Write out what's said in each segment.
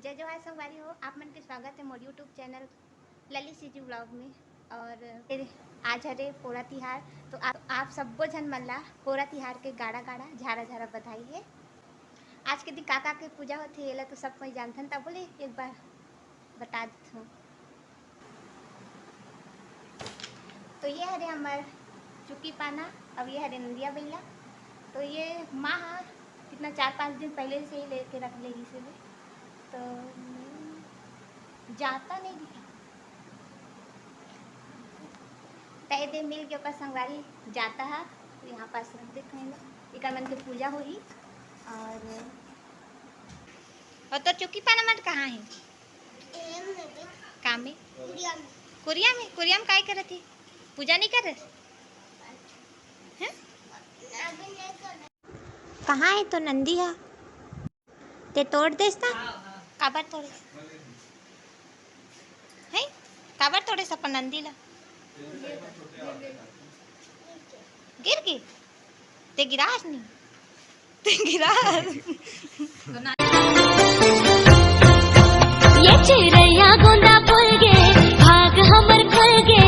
जय जवाहर संगवारी हो, आप मन के स्वागत है मोर YouTube channel Lalit CG blog में। और आज हरे पोरा तिहार, तो आप सब्बो झन मन ला पोरा तिहार के गाड़ा गाड़ा झारा झारा बधाई है। आज के दिन काका के पूजा होती है, तो सब कोई जानथन, तब बोले एक बार बता देती हूँ। तो ये हरे हमार चुकी पाना, अब ये हरे नंदिया बैला। तो ये माँ कितना 4-5 दिन पहले से ही लेके रख लेगी से, तो जाता नहीं दिखा तय दे मिल के संगवारी जाता है। तो यहाँ पास रख देते हैं, एक मन की पूजा हुई। और तो चुकी पाना मत कहाँ है? काम में कुरिया में काय करत थी? पूजा नहीं कर रहे? कहाँ है? तो नंदी है, ते तोड़ देस ना। काबर तोड़े है? काबर तोड़े अपन नंदी ला? गिर गई? ते गिरास नहीं, ते गिरास। ये चिड़ैया गोंदा फूल गे, भाग हमर खुल गे,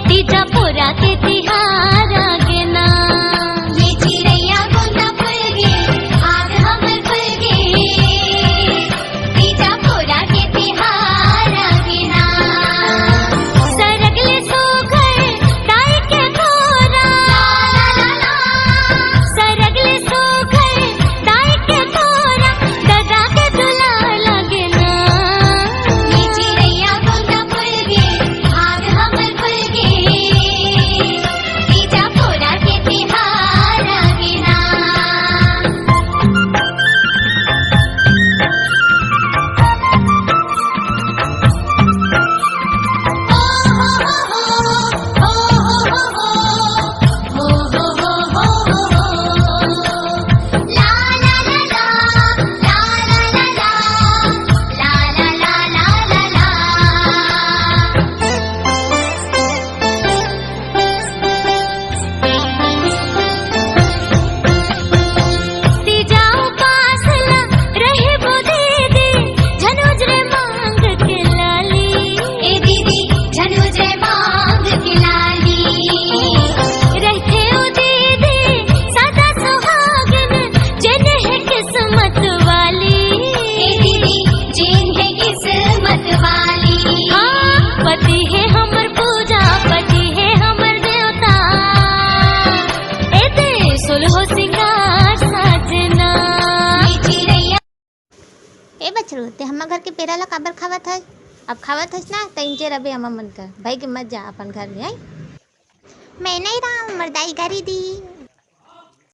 तीजा पोरा के तिहार आगे ना। ये चिड़ैया गोंदा फूल गे, भाग हमर खुल गे, तीजा पोरा के तिहार आगे ना। सरगले सोघर ताई के घोरा, सरगले सोघर ताई के घोरा, दादा के दुलार लागे ना। ये चिड़ैया गोंदा फूल गे, भाग हमर खुल गे, तीजा पोरा के तिहार आगे ना। पति है हमर पूजा, पति है हमर देवता, एते सोलहो सिंगार साजना। ए बछरू, ते हमार घर के पेरा ला काबर खावत है? अब खावत है ना, तो इंजे रबे अम्मा मन का भाई के मत जा अपन घर में। आई मैं नहीं रहा, मर्दाई गारी दी।